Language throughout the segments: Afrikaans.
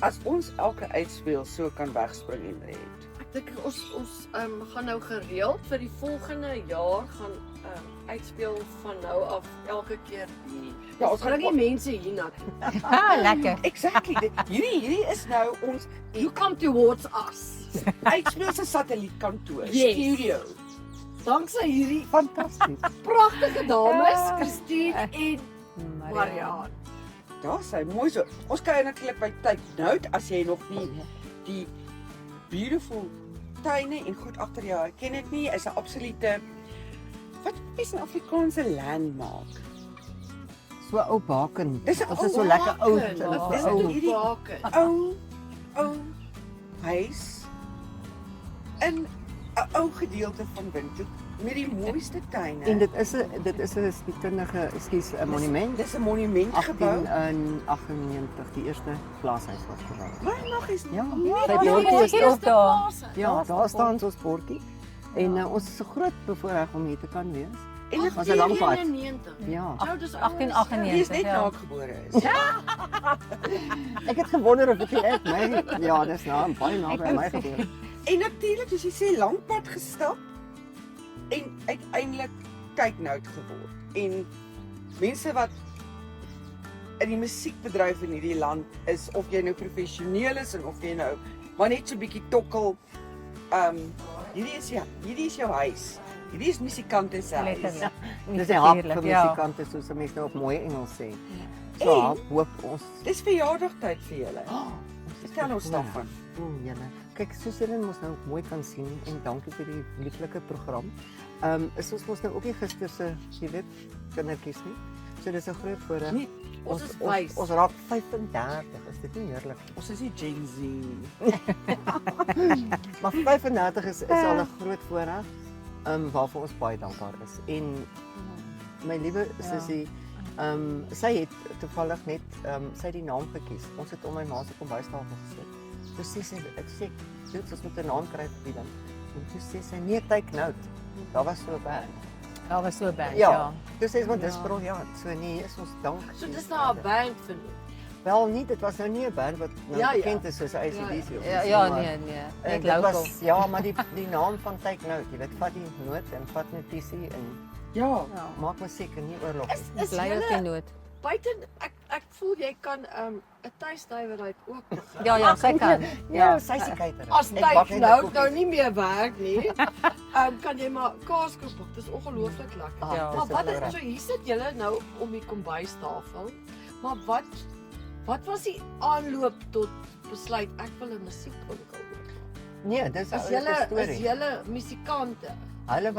as ons elke uitspeel so kan wegspring en red. Ek dink ons gaan nou gereeld vir die volgende jaar gaan uitspeel van nou af elke keer die. Ja, ons bring gaan die mense hiernatoe. Lekker. Exactly. Hierdie is nou ons You come towards us. uitspeel se satellietkantoor, Yes. studio. Danksy hierdie Fantasties. pragtige dames, Christine en Marianne. Daar sy mooi so. Ons kuier natuurlik by Take Note as jy nog nie die beautiful tuine en goed agter jou ken dit nie, is 'n absolute wat is 'n Afrikaanse landmark. So ou baken. Dis 'n Dit ou is so lekker oud. baken. Hulle Dis is ou ou. hierdie ou huis in 'n ou gedeelte van Windhoek met die mooiste tuine. En dit is 'n spiekundige, ekskuus, 'n monument. Dis 'n monumentgebou. 1898 die eerste plaashuis was gebou. Maar nog is Ja, Nee, sy maar bordjie is ook daar. Ja, daar staan ons bordjie. En ons is so groot bevoorreg om hier te kan wees. en dit Was 'n lang pad. 91. Ja. Nou dis 1898. Wie is net ja. naak gebore is. Ek het gewonder of dit ek my ja, dis nou baie naby my gebeur. En natuurlik, soos jy sê, lank pad gestap en uiteindelik Take Note geword. En mense wat in die musiekbedryf in hierdie land is, of jy nou professioneel is en of jy nou maar net so 'n bietjie tokkel, hierdie is jou huis. Hierdie is musikante se huis. Letterlik. Dis 'n hap vir Natuurlik, ja. musikante soos mense nou op mooi Engels sê. En- So hap hoop ons. Dis verjaardagtyd vir julle. Vertel ons daarvan. Julle. Kyk, soos julle mos nou mooi kan sien en dankie vir die lieflike program. Is ons mos nou ook nie gister se, jy weet, kindertjies nie. So dis 'n groot voorreg. Nee, ons is wys. Ons raak 35. Is dit nie heerlik? Ons is nie Gen Z. Maar 35 is al 'n groot voorreg. Waarvoor ons baie dankbaar is. En my liewe sussie, sy het toevallig net sy het die naam gekies. Ons het om my ma se kombuistafel gesit. Toe sê sy, ek sê, "Dit ons moet 'n naam kry vir die ding." En toe sê sy, "Nee, Take Note." Daar was so 'n band. Daar was so band, Ja. ja. Toe sê sy, "Want dis Ja. briljant." So nee, is ons dank. So dis nou 'n band vir Wel nie, dit was nou nie 'n band wat nou Ja, ja. bekend is soos AC/DC of Ja, iets, ja maar- nee. Net Dit local. was ja, maar die naam van Take Note, jy weet, vat die noot en vat notisie en Ja. Ja. maak maar seker nie oorlog nie. Is Bly op die julle noot. buite ek voel jy kan 'n tuisnywerheid ook begin. Ja, sy kan. Ja, sy is die keiter. As Ek bak net nou koekies. nie meer werk nie. Kan jy maar kaaskoek bak. Dis ongelooflik lekker. Ah, Ja. dis Maar wat lekker. is so hier sit julle nou om die kombuistafel. Maar wat was die aanloop tot besluit ek wil 'n musiekwinkel oop? Nee, dis 'n Is oulike julle storie. musikante? Hulle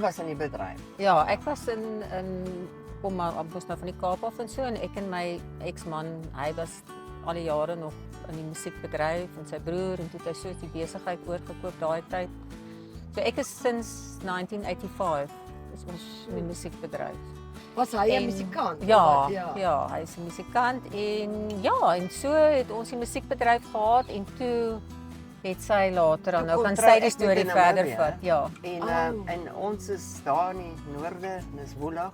was in die bedryf. Ja, ek was in kom maar ons nou van die Kaap af en so en ek en my eksman, hy was al die jare nog in die musiekbedryf en sy broer en toe het hy so die besigheid oorgekoop daai tyd. So ek is since 1985 is ons in die musiekbedryf. Was hy 'n En- musikant? Ja, ja, hy is 'n musikant en so het ons die musiekbedryf gehad en toe het sy later dan nou kan sy die storie verder vat. Ja. En ons is daar in die noorde, en dis Woelag.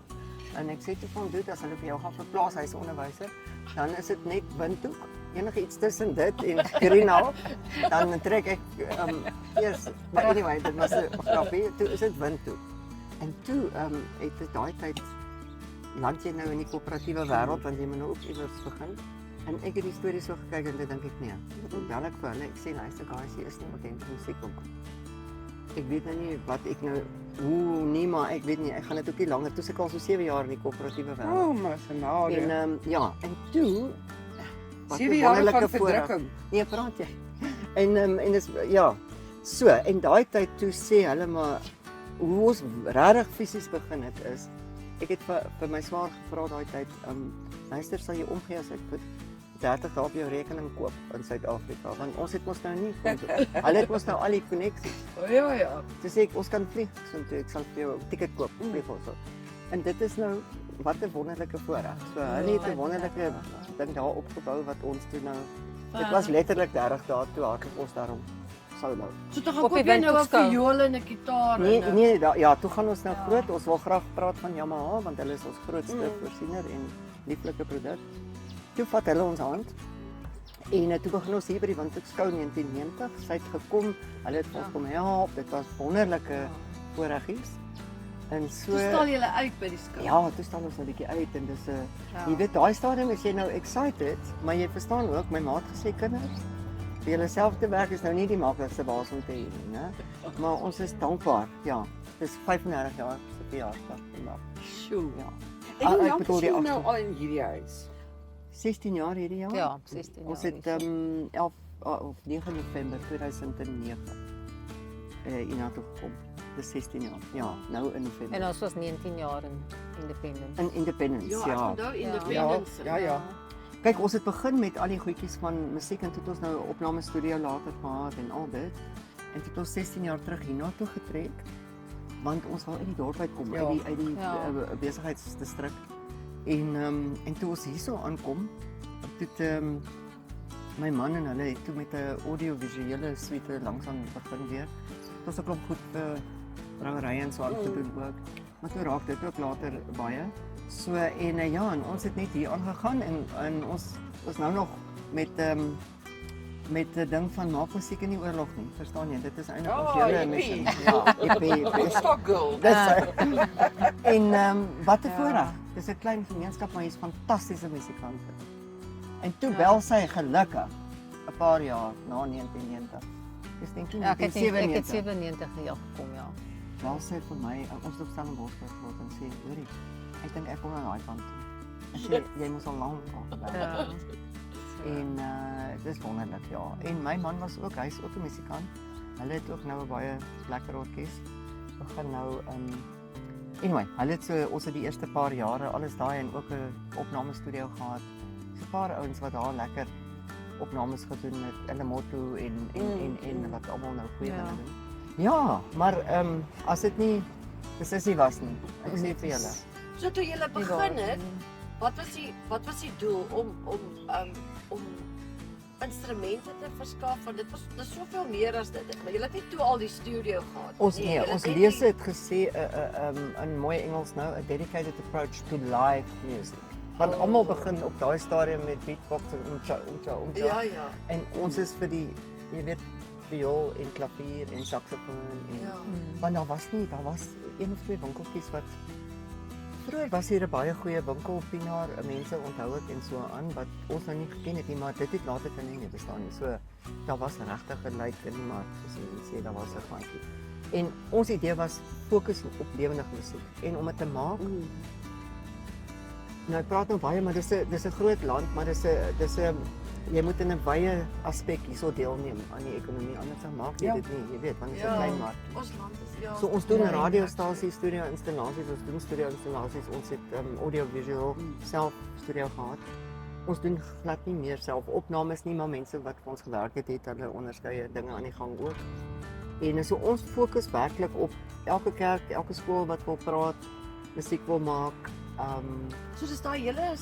En ek sê toe van dit as hulle vir jou gaan verplaas, hy's onderwyser, dan is dit net Windhoek. Enige iets tussen dit en Greenhal, dan trek ek eers. Maar anyway, dit was 'n grappie. Toe is dit Windhoek. En toe het dit daai tyd land jy nou in die koöperatiewe wêreld want jy moet nou ook iewers begin. En ek het die storie so gekyk en toe dink ek nee. Dan bel ek vir hulle. Ek sê luister guys, hier is nie bekend musiek. Ek weet nou nie wat ek nou nee, maar ek weet nie, ek gaan dit ook nie langer. Toe se ek al so 7 jaar in die koöperatiewe wêreld. Oh my genade. En en toe wat 7 'n jaar wonderlike van voorreg. verdrukking. Nee, praat jy. En dis ja. So, en daai tyd toe sê hulle maar hoe ons regtig fisies begin het is ek het vir my swaar gevra daai tyd, luister, sal jy omgee as ek vir 30 dae op jou rekening koop in Suid-Afrika, want ons het mos nou nie hulle het mos nou al die koneksies. Ja. Toe sê ek ons kan vlieg, so toe ek sal vir jou 'n tiket koop, vlieg ons op. En dit is nou wat 'n wonderlike voorreg. So hulle het 'n wonderlike ding daar opgebou wat ons toe nou dit was letterlik 30 dae toe hardloop ons daarom sou nou. So toe gaan Op die koop jy nou 'n Windhoekskou. viool en 'n gitaar Nee, en nee, ja, toe gaan ons nou groot. Ons wil graag praat van Yamaha want hulle is ons grootste voorsiener en lieflike produk. Toe vat hulle ons hand En toe begin ons hier by die Windhoekskou in 1990. Sy het gekom, hulle het ons kom help. Dit was wonderlike voorreggies. En so Toe stal julle uit by die skou. ja, toe staan ons 'n bietjie uit en dis 'n Ja. jy weet daai stadium is jy nou excited, maar jy verstaan ook my ma het gesê kinders vir julle self te werk is nou nie die maklikste baas om te hê nie, né? Maar ons is dankbaar. Ja, dis 35 jaar se verjaarsdag vandag. Sjoe. Ja. En hoe ek lank bedoel is die jy nou agter- al in hierdie huis? 16 jaar hierdie jaar. Ja, 16 Ons jaar het is 11 of 9 November 2009 hiernatoe gekom. Dis 16 jaar. Ja, nou in November. En ons was 19 jaar in Independence. In Independence, Ja, ja. ek onthou Independence. Ja. Kyk, ons het begin met al die goedjies van musiek en toe het ons nou 'n opnamestudio later gehad en al dit. En toe het ons 16 jaar terug hiernatoe getrek want ons wou uit die dorp uitkom, Ja. uit die Ja. besigheidsdistrik. En toe ons hierso aankom, toe het my man en hulle het toe met 'n audiovisuele suite langsaan begin weer. Dit was 'n klomp goed vir brouwerye en so aan te doen ook. Maar toe raak dit ook later baie. So en ja, en ons het net hier aangegaan en ons is nou nog met 'n ding van maak musiek in die oorlog nie. Verstaan jy? Dit is eintlik ons hele hippie. missie. Ja, hippie. Stokgirl. Dis en wat 'n voorreg. Dis 'n klein gemeenskap maar hier's fantastiese musikante. En toe bel sy gelukkig 'n paar jaar na 1990. Dis dink Ja, ek het 97. 97 jaar gekom, ja. Wel sê vir my, ons loop Stellenbosch groot en sê, "Hoorie, ek dink ek kom na daai kant toe." Ek sê, "Jy moet al lank al." Ja. En dis wonderlik, ja. En my man was ook, hy's ook 'n musikant. Hulle het ook nou 'n baie lekker orkes. Begin nou anyway, hulle het so ons het die eerste paar jare alles daai en ook 'n opnamestudio gehad. So 'n paar ouens wat daar lekker opnames gedoen met Elemoto en wat almal nou goeie Ja. dinge doen. Ja, maar as dit nie presisie was nie. Ek sê vir julle. So toe julle begin het, wat was die doel om instrumente te verskaf want dis soveel meer as dit. Maar julle het nie toe al die studio gehad. Ons julle ons het lees nie- het gesê in mooi Engels nou, a dedicated approach to live music. Want almal begin op daai stadium met beatbox en Ja, ja. en ons is vir die jy weet viool en klavier en saksofoon en Ja. want daar was een of twee winkeltjies wat vroeër was hier 'n baie goeie winkel op Pienaar, mense onthou ek en so aan wat ons nou nie geken het nie, maar dit het later kan nie meer bestaan nie. So daar was regtig 'n lyk in die mark, soos jy sê, daar was 'n gaatjie. En ons idee was fokus op lewendige musiek en om dit te maak. Nou ek praat nou baie, maar dis 'n groot land, maar dis 'n jy moet in 'n wye aspek hierso deelneem aan die ekonomie, anders dan maak jy Ja. dit nie, jy weet, want dit is 'n Ja. klein mark. Ons land is ja. So ons doen radiostasies, studio installasies, ons doen studio installasies, ons het audiovisual self studio gehad. Ons doen glad nie meer self opnames nie, maar mense wat vir ons gewerk het, het hulle onderskeie dinge aan die gang ook. En so ons fokus werklik op elke kerk, elke skool wat wil praat, musiek wil maak. So dis daai hele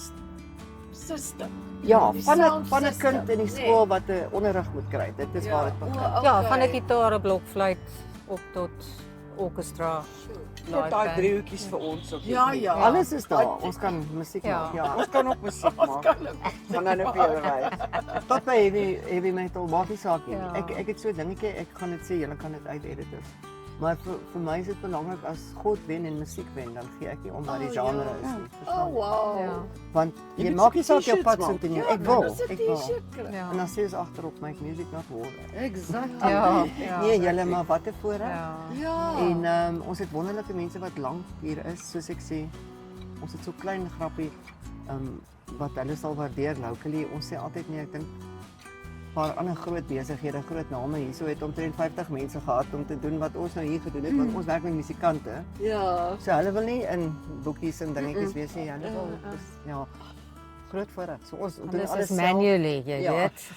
system. Ja, Die van 'n sound kind system, in die nee. skool wat 'n onderrig moet kry. Dit is waar dit begin. Ja, van 'n gitaar, blokfluit op tot orkestra. Net daai driehoekies vir ons op. die Ja, knie. ja. Alles is daar. Ons kan musiek Ja. maak. Ja. Ons kan ook musiek maak. Gaan nou net vir julle wys. Tot by heavy metal maak nie saak nie. Ja. Ek het so 'n dingetjie, ek gaan dit sê, julle kan dit uitedit. Maar vir my is dit belangrik as God wen en musiek wen, dan gee ek nie om wat die genre is nie. Oh verstaan jy? wow. Ja. Want Jy jy moet maak nie seker saak jou t-shirts pad maak. so te nie. Ja, Ek wil. dis 'n Ek wil. t-shirt kry. Ja. En dan sê ons agterop make music not war. Exact. Ja. Nee, julle maar wat 'n voorreg. Ja. Ja. En ons het wonderlike mense wat lank hier is, soos ek sê. Ons het so klein grappie wat hulle sal waardeer locally. Ons sê altyd nee, ek dink paar ander groot besighede, groot name hierso het omtrent 50 mense gehad om te doen wat ons nou hier gedoen het, want ons werk met musikante. Ja. So hulle wil nie in boekies en dingetjies wees nie. Hulle wil ja, groot voorreg. So ons doen Alles alles is self. manually, jy Ja. weet.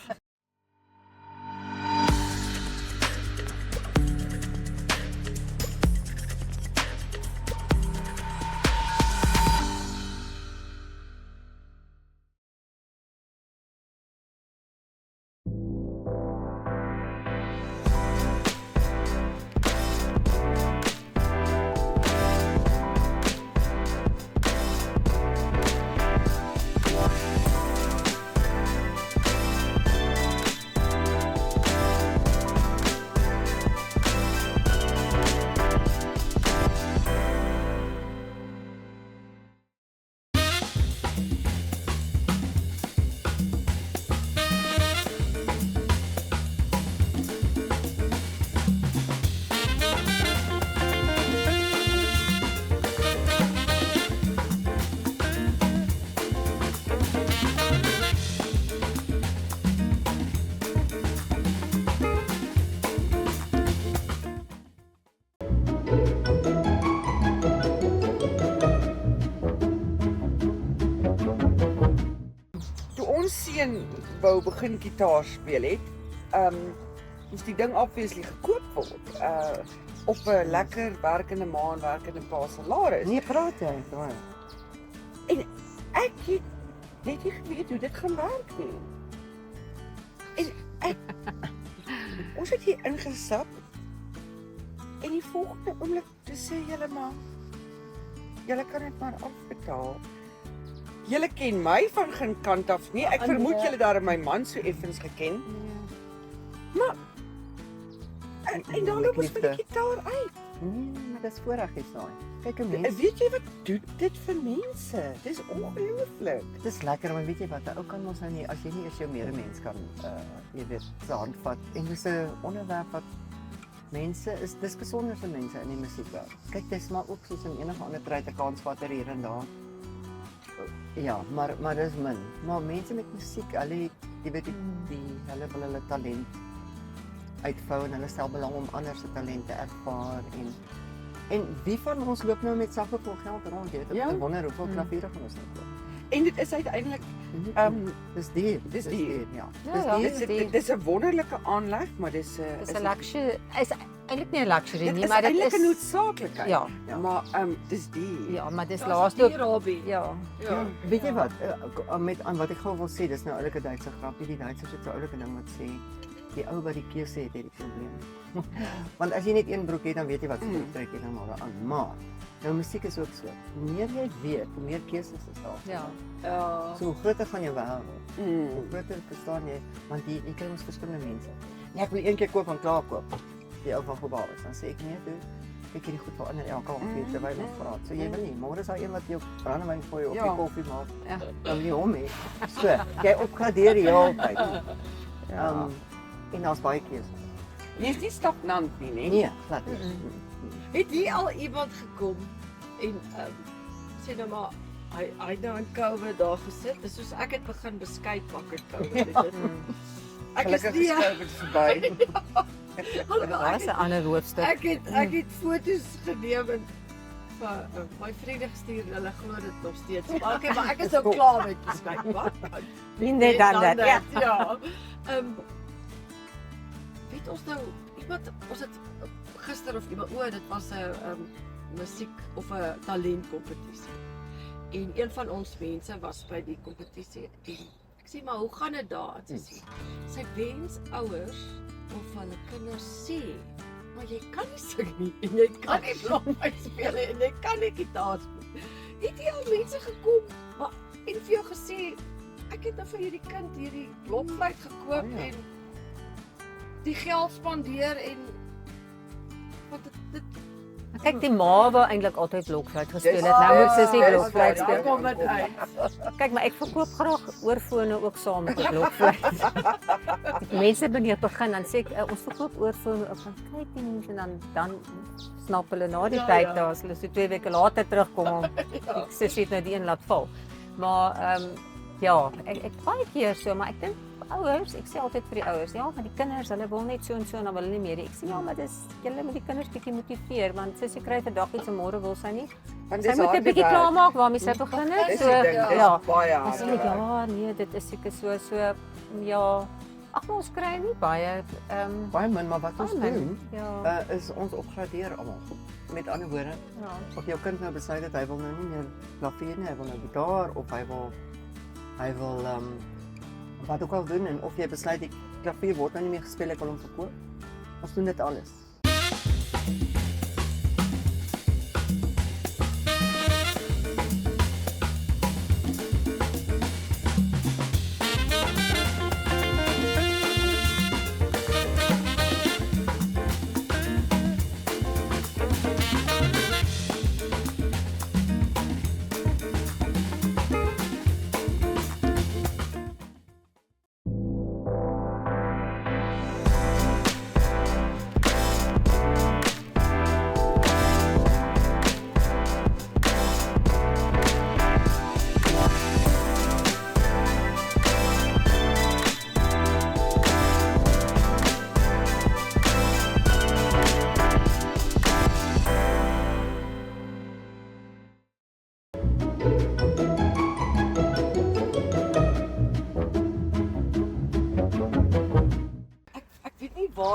enigiemand wou begin gitaar speel het, moes die ding obviously gekoop word. Op 'n lekker werkende ma en werkende pa salaris. Nee, praat jy, hoor. En ek het net nie geweet hoe dit gaan werk nie. En ek ons het hier ingestap en die volgende oomblik toe sê julle maar julle kan dit maar afbetaal. Julle ken my van geen kant af nie. Ek vermoed julle daar my man so effens geken. Maar en dan loop ons met die gitaar uit. Nee, maar dis voorreg is daai. Kyk 'n mens. Weet jy wat doen dit vir mense? Dis ongelooflik. Dis lekker, maar weet jy wat? 'n Ou kan mos nou nie as jy nie eens jou medemens kan jy weet, se hand vat. En dis 'n onderwerp wat mense is dis besonder vir mense in die musiekwerk. Kyk, dis maar ook soos in enige ander tyd 'n kans vat hier en daar. Ja, maar dis min. Maar mense met musiek, hulle jy weet hulle wil hulle talent uitvou en hulle stel belang om ander se talente ervaar en wie van ons loop nou met sakke vol geld rond, jy weet, ek wonder hoeveel klaviere gaan ons nou koop. En dit is uiteindelik dis duur, dis duur. Ja. Dis 'n wonderlike aanleg, maar dis 'n luxury. Is eintlik nie 'n luxury nie, maar maar dit eintlik is 'n noodsaaklikheid. Ja. Maar dis duur. Ja, maar dis Dis laaste die hobby. ja. Ja. Weet jy wat, met aan wat ek gou wil sê, dis nou 'n oulike Duitse grappie, die Duitsers het 'n oulike ding wat sê die ou wat die keuse het die probleem. Want as jy net een broek het, dan weet jy wat se trek jy nou maar aan. Maar nou musiek is ook so. Hoe meer jy weet, hoe meer keuses is daar. Ja. Ja. So hoe groter gaan jou wêreld. Hoe groter verstaan jy, want jy kry ons verskillende mense. Nee, ek wil een keer koop en klaar koop. Die ou van Gebouw is, dan sê ek nee, toe kyk hierdie goed verander elke halfuur terwyl ons praat. So jy wil nie, môre is daar een wat jou brandewyn gooi of die koffie maak. Ja. Dan wil jy hom hê. So, jy opgradeer die hele tyd. En daar's baie keuses. Jy is nie stagnant nie, né? Nee, glad nie. Het hier al iemand gekom en sê nou maar hy nou in COVID daar gesit. Dis soos ek het begin beskuit bak in COVID. Ek is Gelukkig nie is COVID verby. Daar is 'n ander hoofstuk. ek het foto's geneem en vir my vriende gestuur. Hulle glo dit nog steeds. Maar ek is nou klaar met beskuit bak. Nie net dan dat. Ja. Ja. Weet ons nou ons het gister of iemand dit was 'n musiek of 'n talentkompetisie. En een van ons mense was by die kompetisie en ek sê maar hoe gaan dit daar? Sy wens ouers of hulle kinders sê, maar jy kan nie sing nie en jy kan nie blokfluit speel nie en jy kan nie gitaar speel. Het jy al mense gekom en vir jou gesê ek het nou vir hierdie kind hierdie blokfluit gekoop en die geld spandeer en wat dit Kyk, die ma wou eintlik altyd blokfluit gespeel het. Nou moet sy nie blokfluit speel. kom dit uit. Kyk, maar ek verkoop graag oorfone ook saam met 'n blokfluit. Die mense wanneer begin dan sê ek ons verkoop oorfone ook van kyk die mense en dan snap hulle na die tyd daar as hulle so 2 weke later terugkom om ek sê nou die een laat val. Maar ja, ek baie keer so, maar ek dink ouers, ek sê altyd vir die ouers, ja, maar die kinders, hulle wil net so en dan wil hulle nie meer. Ek sê ja, maar dis julle moet die kinders bietjie motiveer want sy kry vandag iets en môre wil sy nie. Sy moet 'n bietjie klaarmaak waarmee sy begin het. So ja. Baie Ons sê ja, nee, dit is seker so ja. Ag, ons kry nie baie Baie min, maar wat ons doen, ja. is ons opgradeer almal. Met ander woorde, of jou kind nou besluit dat hy wil nou nie meer klavier nie, hy wil nou gitaar of hy wil wat ook al doen en of jy besluit die klavier word nou nie meer gespeel, ek wil hom verkoop. Ons doen dit alles.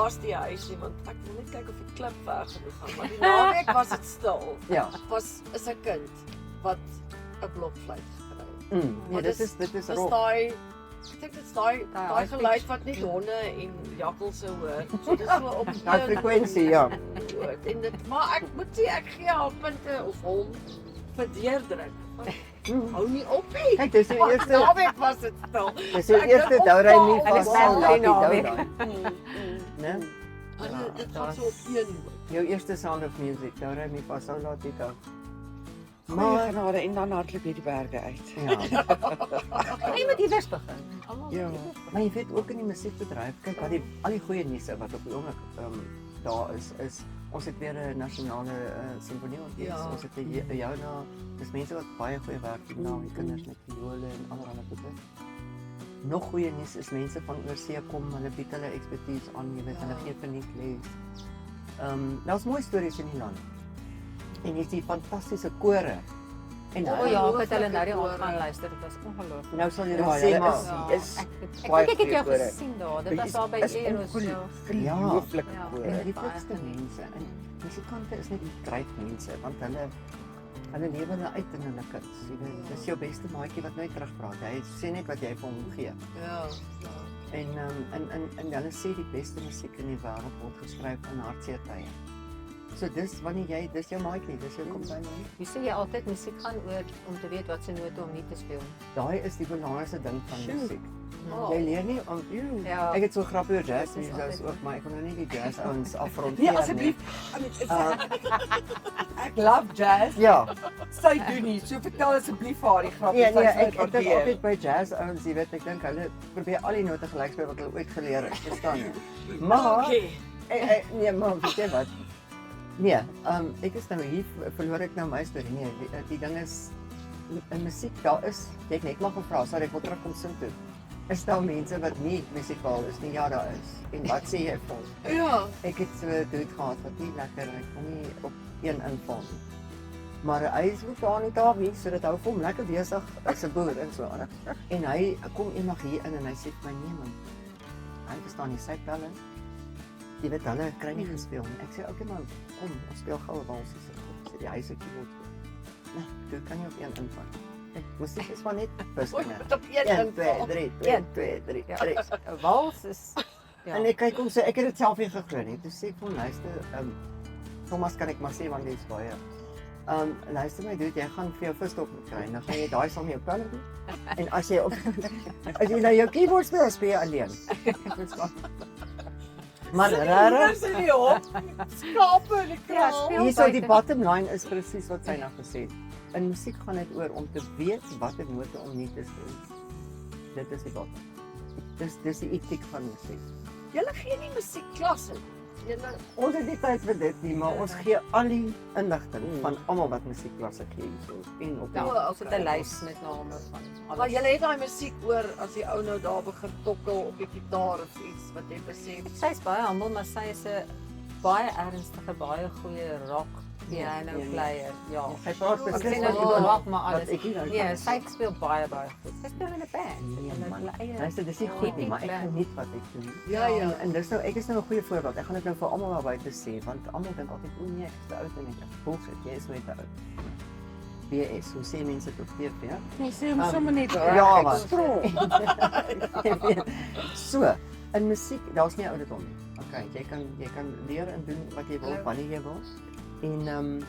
was die huis nie, want ek wil net kyk of die klip ver genoeg gaan, maar die naweek was dit stil. Ja. Is 'n kind wat 'n blokfluit gekry het. Nee, Maar dit is Dis rot. daai ek dink dit's daai high geluid pitch. wat net honde en jakkalse hoor. So dis so op Daai frekwensie, ja. En dit, maar ek moet sê ek gee haar punte of hom vir deurdruk. Hou nie op nie. Kyk, dis die Want eerste naweek was dit stil. dis die Ek eerste dink doury nie op van daai Sal naweek. Doury. Né? En dit Ja, gaan so op een. Jou eerste Sound of Music, doury nie van Sal Latita. Maar Maar genade en dan hardloop jy die berge uit. ja, Jy moet iewers begin. Almal Ja. moet iewers begin. maar jy weet ook in die musiekbedryf, kyk wat al die goeie nuus wat op die oomblik daar is ons het weer 'n nasionale simfonieorkes. Ja. Ons het 'n Jouna, dis mense wat baie goeie werk doen nou, die kinders met viole en allerlei goede. Nog goeie nuus is mense van oorsee kom, hulle bied hulle ekspertise aan, jy weet, hulle gee verniet les. Daar's mooi stories in die land. En jy sien fantastiese kore. En O ja, ek het hulle nou die Ongelooflike aand gaan kore. luister, dit was ongelooflik. nou sal jy Ja, sê hulle maar is Ek baie dink ek het jou goeie kore. gesien daar. Dit was daar by is Eros. ongelooflike Ja. kore. en die fikste mense en musikante is net great mense want hulle lewe hulle uit in hulle kuns. Jy weet, dis jou beste maatjie wat nooit terugpraat. Hy sê net wat jy vir hom gee. Ja. En hulle sê die beste musiek in die wêreld word geskryf in hartseer tye. So dis wanneer dis jou maatjie, dis jou kompanie. Jy sê jy altyd musiek gaan oor om te weet wat se note om nie te speel. Daai is die belangrikste ding van Sjoe. musiek. Oh. Jy leer nie om Ja. ek het so grappig oor jazz Dit is musos altyd ook, maar ek kon nou nie die jazz ouens afrond Nee, asseblief. Ek love jazz. Ja. Sy doen nie. So vertel asseblief vir haar die grappies. Nee, Sy ek sal dink waardeer. altyd by jazz ouens, jy weet, ek dink hulle probeer al die note gelyk speel wat hulle ooit geleer het, verstaan jy? Maar Okay. nee, maar weet jy wat? Nee, ek is nou hier verloor ek nou my storie. Nee, die ding is in musiek daar is jy het net maar gevra, sorry, ek wil terugkom sin toe. Is daar mense wat nie musikaal is nie? Ja, daar is. En wat sê jy vir ons? Ja. Ek het so 'n dude gehad wat nie lekker, ek kon nie op een inval nie. Maar hy is ook daar nie daar nie, so dit hou vir hom lekker besig as 'n boer en so aan. En hy kom eendag hier in en hy sê vir my nee man. Hy verstaan nie sy pelle. Jy weet hulle kry nie gespeel nie. Ek sê okay man, kom, ons speel gou 'n walsie se. Sê die hy se keyboard. Nou, jy kan nie op een inval. Ek musiek is maar net first Oei, minute. op een 1 2 inval. 3 1 2 3 Ja. 3. 'n Wals is En ek kyk hom sê ek het dit self nie geglo nie. Toe sê ek vir hom luister, Thomas kan ek maar sê want dis baie. Luister my dude, jy gaan vir jou verstop moet kry. Dan gaan jy daai saam met jou pelle doen. En as jy nou jou keyboard speel, speel jy alleen. Maar rarig. Dis nie op. Skape in die Ja, kraal. speel Hierso die buite. bottom line is presies wat sy nou gesê het. In musiek gaan dit oor om te weet watter note om nie te speel. Dit is die bottom. Dis die etiek van musiek. Julle gee nie musiekklasse nie. Julle Ons het nie tyd vir dit nie, maar ons gee al die inligting van almal wat musiekklasse gee hierso en op Ja, O, ons het 'n lys met name van maar alles. julle het daai musiek hoor as die ou nou daar begin tokkel op die gitaar of iets wat jy besef. Sy's baie humble, maar sy is 'n baie ernstige, baie goeie rock piano ja. player. Ja. Sy praat Ek presies sê wat nou ek rock maar wat alles. ek hier nou Nee, kan sy speel baie goed. Sy speel in 'n band. Nee, En man. hulle eie- Luister, dis nie goed nie, maar ek geniet wat ek doen. Ja, ja. En dis nou ek is nou 'n goeie voorbeeld. Ek gaan dit nou vir almal daar buite sê want almal dink altyd o nee, ek is te oud en ek bullshit, jy is net te oud. BS, hoe sê mense dit op TV? Ja? Nee, sê hom sommer net. Ja, man. Strong. So, in musiek, daar's nie ouderdom nie. Okay, jy kan leer en doen wat jy wil, Ja. wanneer jy wil. En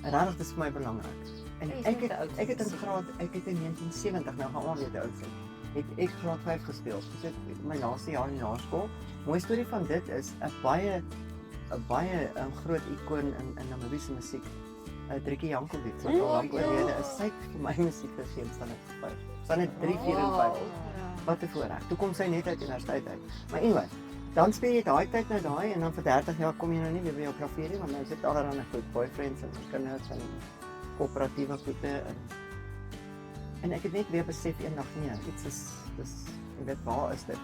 regtig dis vir my belangrik. En Jy is ek nie te oud het vir ek het in musiek. ek het in 1970 nou gaan alweer te oud sê. Het ek graad 5 gespeel. Dis dit my laaste jaar in laerskool. Mooi storie van dit is 'n baie groot ikoon in Namibiese musiek. Driekie Jankovic wat al lank oorlede is. Sy het vir my musiek gegee staan dit 5. Staan dit 3, 4 en 5. Wat 'n voorreg. Toe kom sy net uit universiteit uit. Maar anyway, dan speel jy daai tyd nou daai en dan vir 30 jaar kom jy nou nie weer by jou klavier nie want nou sit allerlei goed boyfriends en kinders en koöperatiewe goede en ek het net weer besef eendag nee, iets is dis jy weet waar is dit?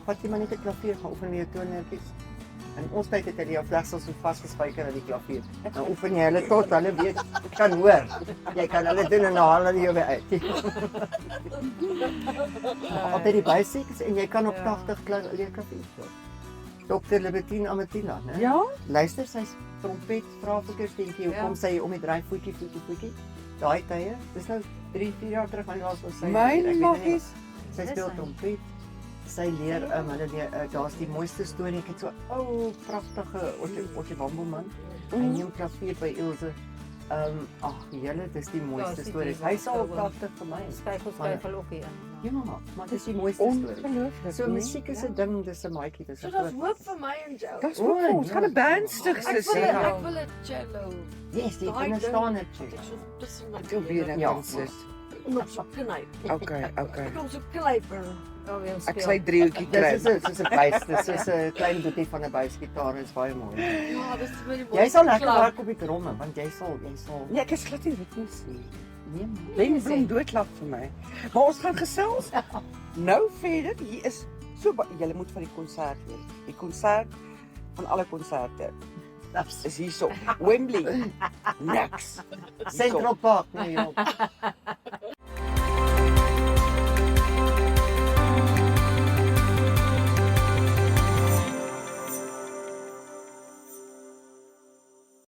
Vat jy maar net 'n klavier gaan oefen met jou toonnertjies. In ons tyd het hulle jou vlegsels so vasgespijker aan die klavier. Nou oefen jy hulle tot hulle weet kan hoor. Jy kan hulle doen en dan haal hulle jou weer uit. Altyd die basics en jy kan op 80 leer klavier speel. Dr. Libertine Amatila, né? Ja? Luister, sy's trompet vraagvoekersdinkie, hoe kom sy om die dryf voetjie. Daai tye, dis nou 3-4 jaar terug my laas was sy. Myn maggies. Sy speel trompet. Sy leer hulle daar's die mooiste storie. Ek het so pragtige Otjie Bamboeman. Hy neem klavier by Ilse. Julle, dis die mooiste stories. Hy sal pragtig vir my. Skryf ook hier. Ja, maar dis die mooiste stories. Ongelooflik. So musiek is 'n ding, dis 'n maatjie, dis 'n So daar's hoop vir my en jou. Dis ook ons gaan 'n band stig Ek sussie. wil 'n cello. Yes, die Daai kan ding, staan net. Ek so tussen my Toe weer Ja. dan sit. Om so knyp. Okay. Ek kom so knyper. Ek sê driehoekie kry. Dis soos 'n buis, dis soos 'n klein boetie van 'n buisgitaar, is baie mooi. Ja, dis baie mooi. Jy sal lekker werk op die tromme, want jy sal Nee, ek is glad nie ritmies nie. nee, man. Len Blom doodklap vir my. Maar ons gaan gesels. Nou verder, hier is so julle moet van die konsert weet. Die konsert van alle konserte is hierso. Wembley. Niks. Central Park, New York.